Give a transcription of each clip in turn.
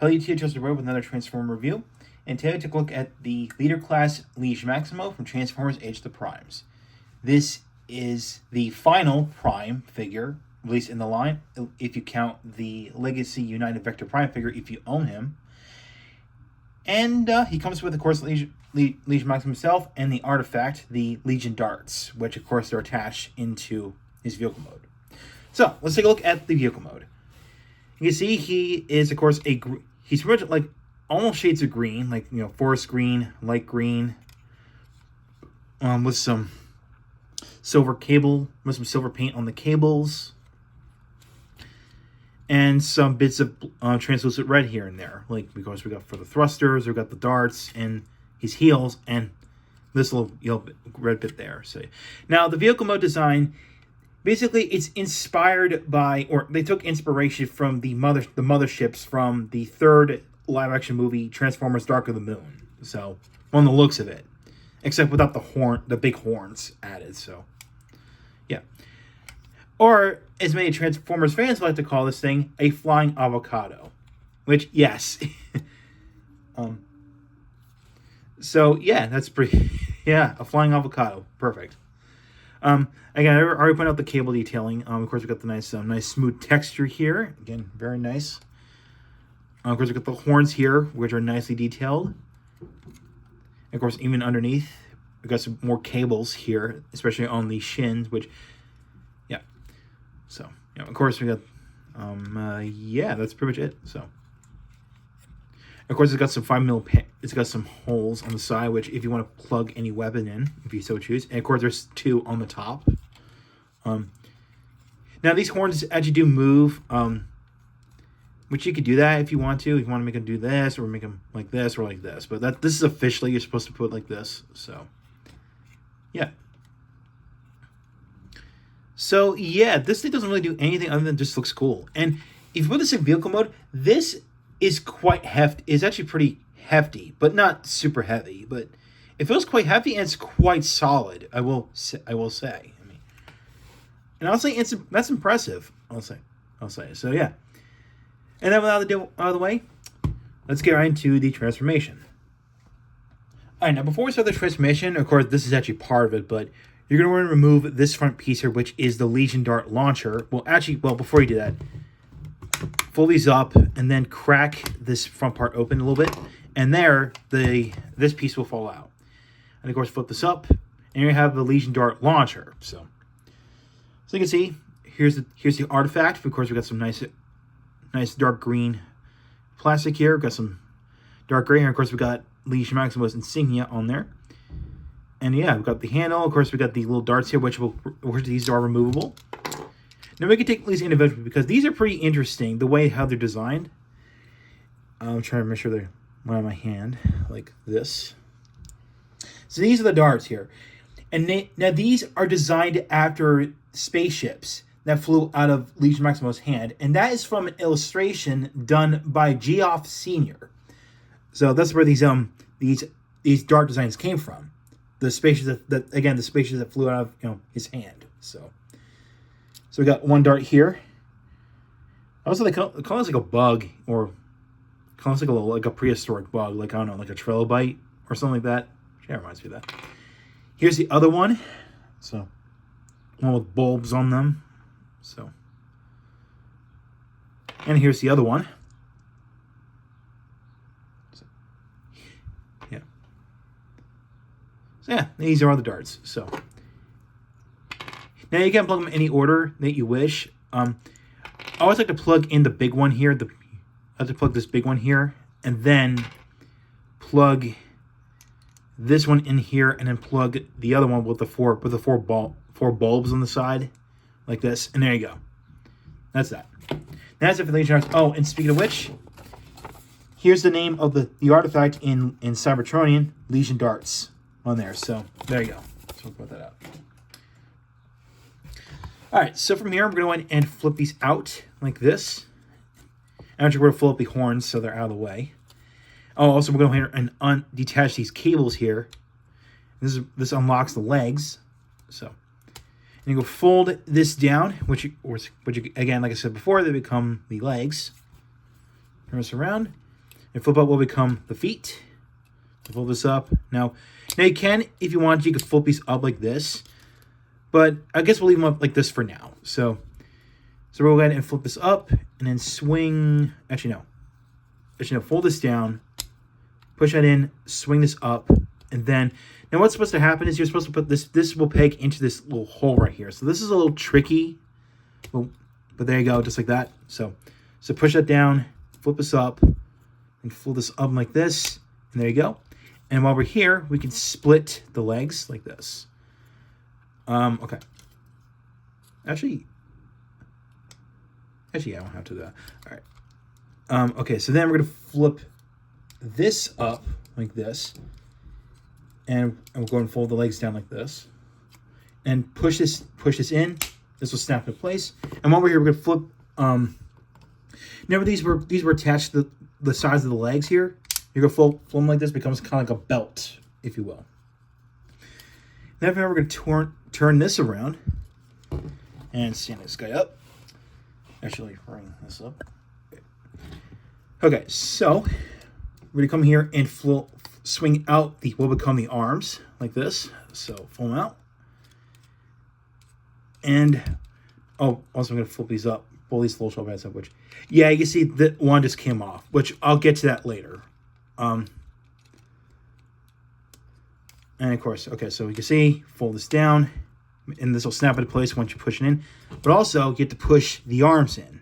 Hello YouTube, Joseph Rowe with another Transformer review. And today I took a look at the Leader Class Liege Maximo from Transformers Age of the Primes. This is the final Prime figure released in the line, if you count the Legacy United Vector Prime figure, if you own him. And he comes with, of course, Liege Maximo himself and the artifact, the Legion Darts, which, of course, are attached into his vehicle mode. So, let's take a look at the vehicle mode. You can see he is, of course, he's pretty much like almost shades of green, like, you know, forest green, light green, with some silver cable, with some silver paint on the cables, and some bits of translucent red here and there. Like, because we got for the thrusters, we got the darts, and his heels, and this little yellow red bit there. So, now the vehicle mode design. Basically, it's inspired by, or they took inspiration from the motherships from the third live-action movie, Transformers: Dark of the Moon. So, on the looks of it, except without the big horns added. So, yeah. Or, as many Transformers fans like to call this thing, a flying avocado. Which, yes. So, yeah, that's pretty. Yeah, a flying avocado. Perfect. Again, I already pointed out the cable detailing. Of course, we got the nice smooth texture here. Again, very nice. Of course, we got the horns here, which are nicely detailed. And of course, even underneath, we got some more cables here, especially on the shins. Which, yeah. So, yeah. Of course, we got. Yeah, that's pretty much it. So. Of course, it's got some 5mm. It's got some holes on the side, which if you want to plug any weapon in, if you so choose. And of course, there's two on the top. Now these horns actually do move. Which you could do that if you want to. If you want to make them do this, or make them like this, or like this. But this is officially you're supposed to put like this. So, yeah. So yeah, this thing doesn't really do anything other than just looks cool. And if you put this in vehicle mode, this is quite hefty. It's actually pretty hefty, but not super heavy. But it feels quite heavy and it's quite solid. I will say. I mean, and honestly, that's impressive. I'll say. So yeah. And then without out of the way, let's get right into the transformation. All right, now before we start the transformation, of course, this is actually part of it, but you're going to want to remove this front piece here, which is the Legion Dart launcher. Well, before you do that, fold these up and then crack this front part open a little bit, and this piece will fall out. And of course, flip this up, and you have the Legion Dart launcher. So you can see here's the artifact. Of course, we got some nice dark green plastic here. We've got some dark gray here. Of course, we got Liege Maximo's insignia on there. And yeah, we've got the handle. Of course, we got the little darts here, which these are removable. Now we can take these individually because these are pretty interesting, the way how they're designed. I'm trying to make sure they're on my hand, like this. So these are the darts here. And now these are designed after spaceships that flew out of Liege Maximo's hand. And that is from an illustration done by Geoff Sr. So that's where these dart designs came from. The spaceships the spaceships that flew out of his hand. So we got one dart here. Also, they call it like a bug, or call it like a prehistoric bug, like I don't know, like a trilobite or something like that. Yeah, reminds me of that. Here's the other one. So one with bulbs on them. So, and here's the other one. So, yeah. So yeah, these are all the darts. So. Now you can plug them in any order that you wish. I always like to plug in the big one here. I have to plug this big one here, and then plug this one in here, and then plug the other one with the four bulbs on the side, like this. And there you go. That's that. That's it for the Legion Darts. Oh, and speaking of which, here's the name of the artifact in Cybertronian, Legion Darts, on there. So there you go. So we'll put that out. All right, so from here, I'm going to go ahead and flip these out like this. And actually, we're going to flip up the horns so they're out of the way. Oh, also, we're going to go ahead and detach these cables here. This unlocks the legs. So, and you go fold this down, which again, like I said before, they become the legs. Turn this around. and flip up what will become the feet. Fold this up. Now you can, if you want, you could flip these up like this, but I guess we'll leave them up like this for now. So we'll go ahead and flip this up and then swing. Actually, no. Fold this down, push that in, swing this up, and then now what's supposed to happen is you're supposed to put this will peg into this little hole right here. So this is a little tricky, but there you go, just like that. So push that down, flip this up, and fold this up like this, and there you go. And while we're here, we can split the legs like this. Okay. Actually, I don't have to do that. All right. Okay, so then we're going to flip this up like this. And we'll go and fold the legs down like this. And push this in. This will snap into place. And while we're here, we're going to flip. Remember these were attached to the sides of the legs here? You're going to fold them like this. Becomes kind of like a belt, if you will. Then we're going to turn this around. And stand this guy up. Actually, bring this up. Okay, so we're going to come here and swing out what will become the arms like this. So fold them out. And, also I'm going to flip these up. Pull these little shoulder pads up, which, yeah, you can see that one just came off, which I'll get to that later. And of course, okay, so you can see, fold this down, and this will snap into place once you push it in. But also, you get to push the arms in,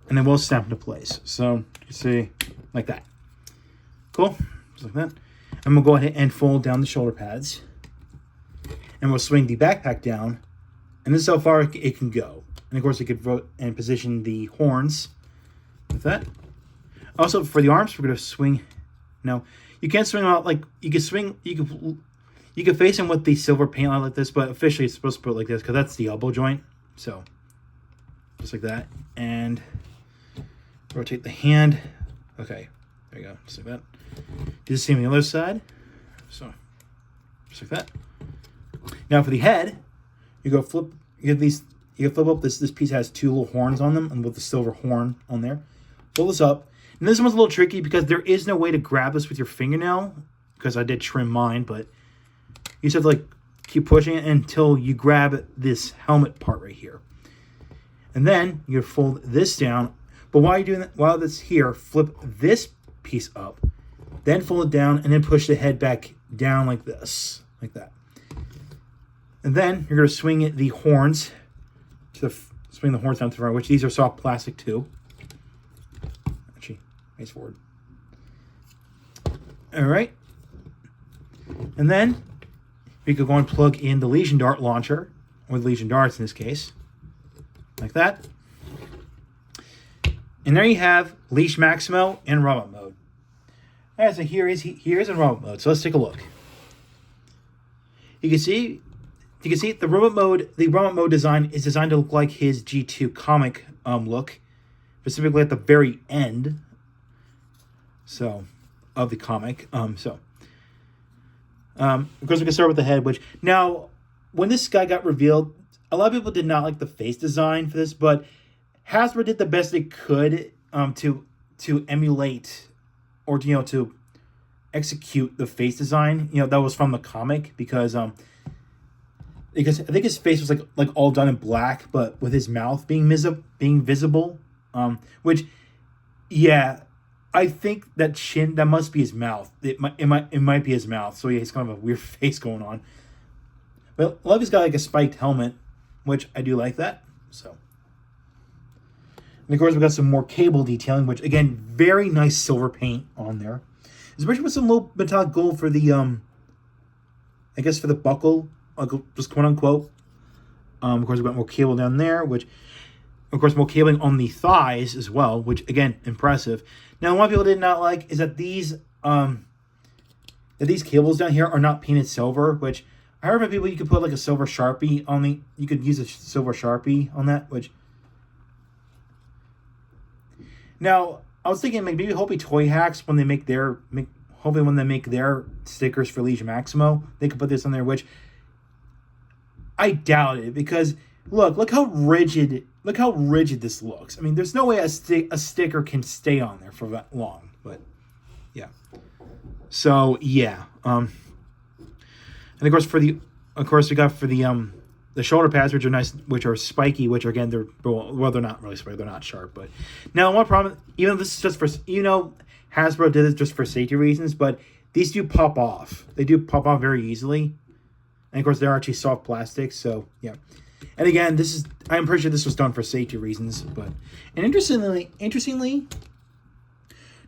and it will snap into place. So you can see, like that. Cool, just like that. And we'll go ahead and fold down the shoulder pads, and we'll swing the backpack down, and this is how far it can go. And of course, you could vote and position the horns with that. Also, for the arms, we're going to swing. No, you can't swing out like you can swing. You can face them with the silver paint line like this, but officially it's supposed to put it like this because that's the elbow joint. So just like that, and rotate the hand. Okay, there you go, just like that. Do the same on the other side. So just like that. Now for the head, you go flip. You can flip up this piece has two little horns on them, and with the silver horn on there. Fold this up. And this one's a little tricky because there is no way to grab this with your fingernail, because I did trim mine, but you just have to like keep pushing it until you grab this helmet part right here. And then you fold this down. But while you're doing that, while that's here, flip this piece up, then fold it down, and then push the head back down like this, like that. And then you're going to swing the horns swing the horns down to the front, which these are soft plastic too. Actually, face forward. All right. And then we could go and plug in the Legion Dart launcher, or the Legion Darts in this case, like that. And there you have Liege Maximo in robot mode. All right, so here is in robot mode. So let's take a look. You can see the robot mode design is designed to look like his G2 comic look, specifically at the very end. So of the comic. Of course, we can start with the head, which now, when this guy got revealed, a lot of people did not like the face design for this, but Hasbro did the best they could to emulate, or to execute the face design that was from the comic, because I think his face was like all done in black, but with his mouth being visible, which, yeah. I think that must be his mouth. It might be his mouth. So yeah, he's kind of a weird face going on. But I love he's got like a spiked helmet, which I do like that. So, and of course we got some more cable detailing, which again, very nice silver paint on there, especially with some little metallic gold for the I guess for the buckle, just quote unquote. Of course we got more cable down there, which. Of course, more cabling on the thighs as well, which, again, impressive. Now, one people did not like is that these cables down here are not painted silver, which I heard from people you could put like a silver Sharpie on the... You could use a silver Sharpie on that, which... Now, I was thinking maybe hopefully Toy Hacks, when they make their stickers for Liege Maximo, they could put this on there, which I doubt it, because... Look how rigid look how rigid this looks. I mean, there's no way a sticker can stay on there for that long. But yeah. So yeah. And of course we got for the shoulder pads, which are nice, which are spiky, which are, again, they're not really spiky, they're not sharp. But now one problem, even though this is just for, Hasbro did it just for safety reasons, but these do pop off. They do pop off very easily. And of course, they're actually soft plastic, so yeah. And again, I'm pretty sure this was done for safety reasons, but, and interestingly,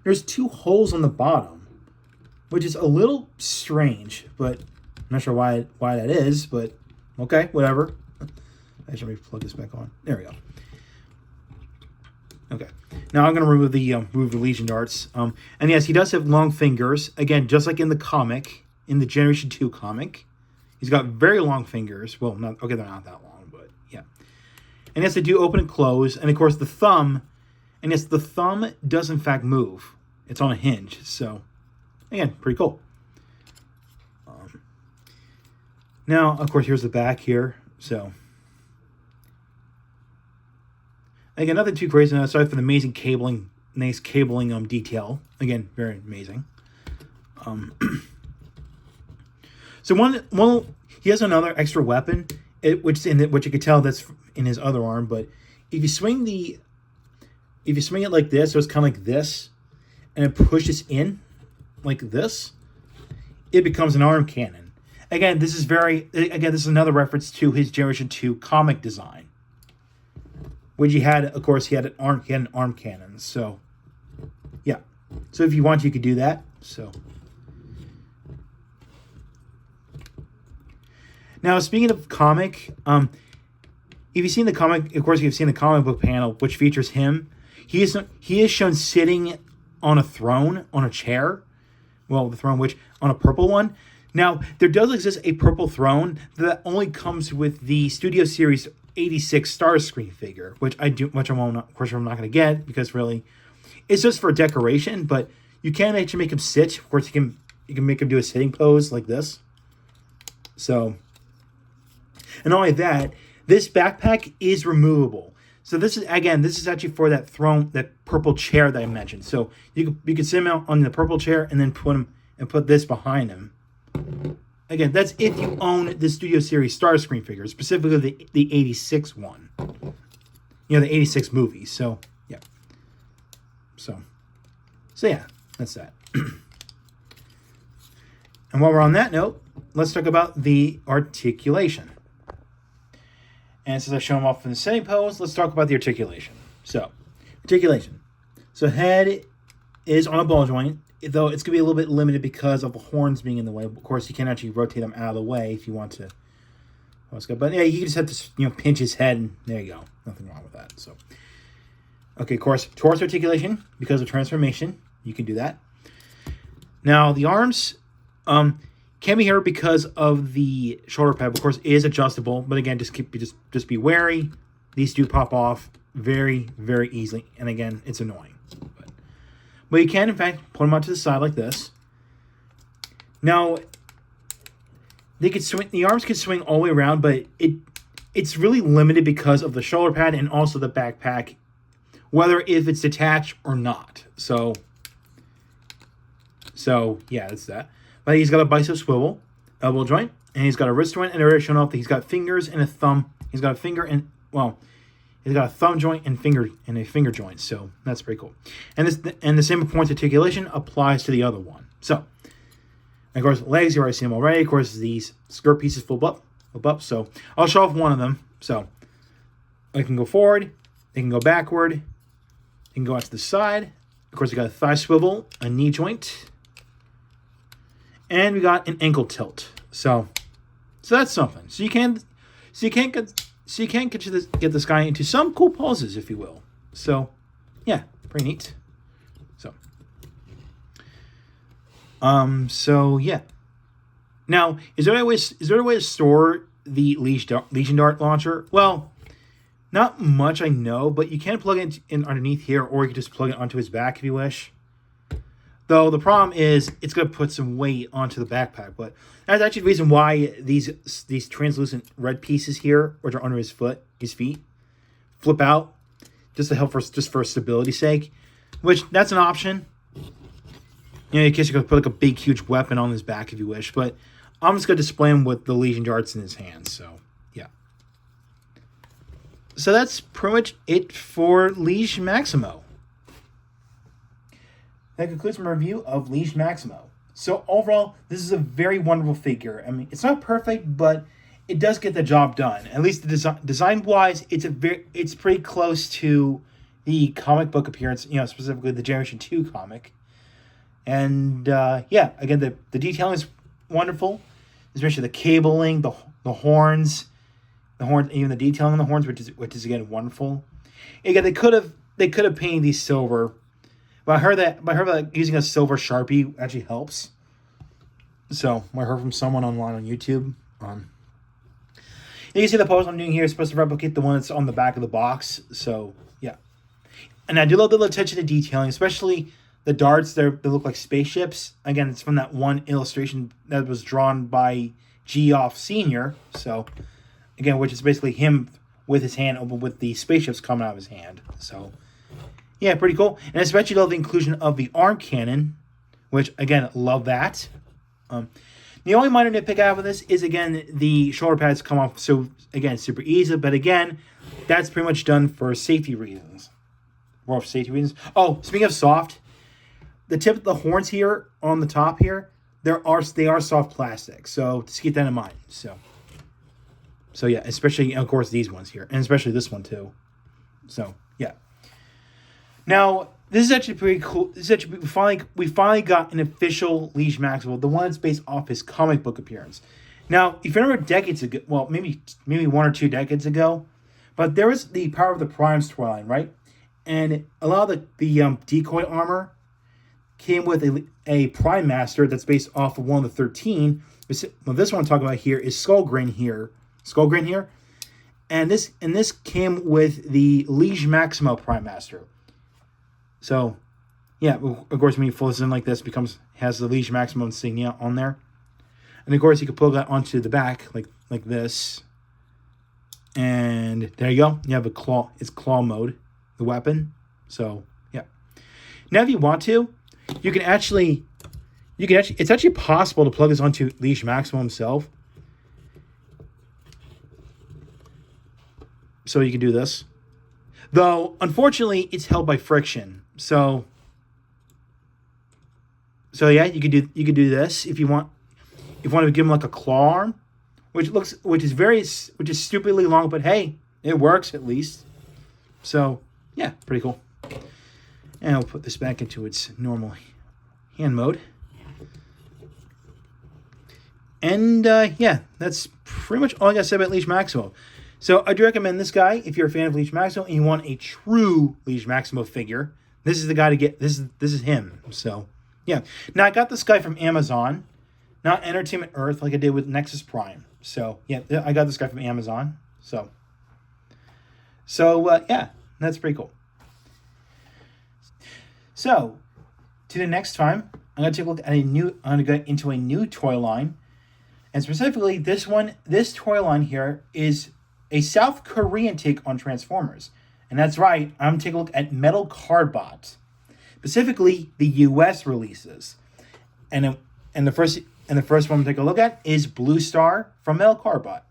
there's 2 holes on the bottom, which is a little strange, but I'm not sure why that is, but okay, whatever. I should maybe plug this back on. There we go. Okay. Now I'm going to remove the Legion darts. And yes, he does have long fingers. Again, just like in the comic, in the Generation 2 comic. He's got very long fingers. Well, they're not that long, but yeah. And yes, they do open and close. And of course, the thumb does in fact move. It's on a hinge. So, again, pretty cool. Now, of course, here's the back here. So, again, nothing too crazy aside from the amazing nice cabling detail. Again, very amazing. So he has another extra weapon, which you could tell that's in his other arm. But if you swing it like this, so it's kind of like this, and it pushes in like this, it becomes an arm cannon. Again, this is another reference to his Generation 2 comic design, which he had an arm cannon. So, yeah. So if you want, you could do that. So, now speaking of comic, if you've seen the comic, of course you've seen the comic book panel, which features him. He is shown sitting on a throne, on a chair. Well, the throne, on a purple one. Now, there does exist a purple throne that only comes with the Studio Series 86 Starscream figure, which I'm not going to get because really, it's just for decoration. But you can actually make him sit. Of course, you can make him do a sitting pose like this. So, and not only that, this backpack is removable. So this is actually for that throne, that purple chair that I mentioned. So you can sit him on the purple chair and then put this behind him. Again, that's if you own the Studio Series Starscream figure, specifically the 86 one. The 86 movies. So, yeah. So yeah, that's that. And while we're on that note, let's talk about the articulation. And since I show them off in the sitting pose, let's talk about the articulation. So, articulation. So, head is on a ball joint, though it's going to be a little bit limited because of the horns being in the way. Of course, you can actually rotate them out of the way if you want to. But yeah, you just have to pinch his head, and there you go. Nothing wrong with that. So, okay, of course, torso articulation, because of transformation, you can do that. Now, the arms can be here because of the shoulder pad. Of course, is adjustable, but again, just be wary. These do pop off very, very easily, and again, it's annoying. But you can, in fact, put them onto the side like this. Now, the arms can swing all the way around, but it's really limited because of the shoulder pad and also the backpack, whether if it's detached or not. So yeah, that's that. But he's got a bicep swivel, elbow joint, and he's got a wrist joint, and already shown off that he's got fingers and a thumb. He's got a thumb joint and a finger joint, so that's pretty cool. And the same points articulation applies to the other one. So, and of course, legs, you already see them already. Of course, these skirt pieces flip up. So I'll show off one of them. So I can go forward, they can go backward, they can go out to the side. Of course, we got a thigh swivel, a knee joint, and we got an ankle tilt. So that's something. So you can get this guy into some cool poses, if you will. So, yeah, pretty neat. So yeah. Now, is there a way to store the Legion Dart launcher? Well, not much I know, but you can plug it in underneath here, or you can just plug it onto his back if you wish. Though the problem is it's going to put some weight onto the backpack. But that's actually the reason why these translucent red pieces here, which are under his feet, flip out, just to help just for stability's sake, which that's an option. In case you could put like a big, huge weapon on his back if you wish, but I'm just going to display him with the Legion darts in his hands, so yeah. So that's pretty much it for Liege Maximo. That concludes my review of Liege Maximo. So overall, this is a very wonderful figure. I mean, it's not perfect, but it does get the job done. At least the design-wise, it's pretty close to the comic book appearance, specifically the Generation 2 comic. And yeah, again, the detailing is wonderful, especially the cabling, the horns, even the detailing on the horns, which is again wonderful. Again, they could have painted these silver, but I heard that using a silver Sharpie actually helps. So I heard from someone online on YouTube. You can see the pose I'm doing here is supposed to replicate the one that's on the back of the box. So yeah, and I do love the attention to detailing, especially the darts. They look like spaceships. Again, it's from that one illustration that was drawn by Geoff Sr. So again, which is basically him with his hand open with the spaceships coming out of his hand. So yeah, pretty cool. And especially love the inclusion of the arm cannon, which again, love that. The only minor nitpick I have with this is, again, the shoulder pads come off so, again, super easy. But again, that's pretty much done for safety reasons. More for safety reasons. Oh, speaking of soft, the tip of the horns here on the top here, they are soft plastic. So just keep that in mind. So yeah, especially, of course, these ones here. And especially this one, too. So, yeah. Now, this is actually pretty cool. This is actually, we finally got an official Liege Maximo, the one that's based off his comic book appearance. Now, if you remember decades ago, well, maybe 1 or 2 decades ago, but there was the Power of the Primes toy line, right? And a lot of the decoy armor came with a Prime Master that's based off of one of the 13. Well, this one I'm talking about here is Skullgrin here, and this came with the Liege Maximo Prime Master. So, yeah, of course, when you fold this in like this, has the Liege Maximo insignia on there. And, of course, you can pull that onto the back like this. And there you go. You have a claw. It's claw mode, the weapon. So, yeah. Now, if you want to, it's actually possible to plug this onto Liege Maximo himself. So you can do this. Though, unfortunately, it's held by friction. So yeah, you could do this if you want. If you want to give him like a claw arm, which is stupidly long, but hey, it works at least. So yeah, pretty cool. And I'll put this back into its normal hand mode. And yeah, that's pretty much all I got to say about Liege Maximo. So I do recommend this guy if you're a fan of Liege Maximo and you want a true Liege Maximo figure. This is the guy to get. This is him. So yeah. Now I got this guy from Amazon, not Entertainment Earth like I did with Nexus Prime. So yeah, I got this guy from Amazon. So yeah, that's pretty cool. So to the next time, I'm gonna take a look at I'm gonna go into a new toy line, and specifically this one. This toy line here is a South Korean take on Transformers. And that's right, I'm taking a look at Metal Cardbot, specifically the U.S. releases. And the first one I'm taking a look at is Blue Star from Metal Cardbot.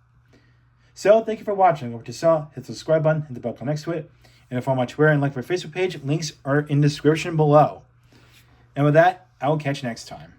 So thank you for watching. Over to hit the subscribe button, hit the bell next to it, and follow my Twitter and like my Facebook page. Links are in the description below. And with that, I will catch you next time.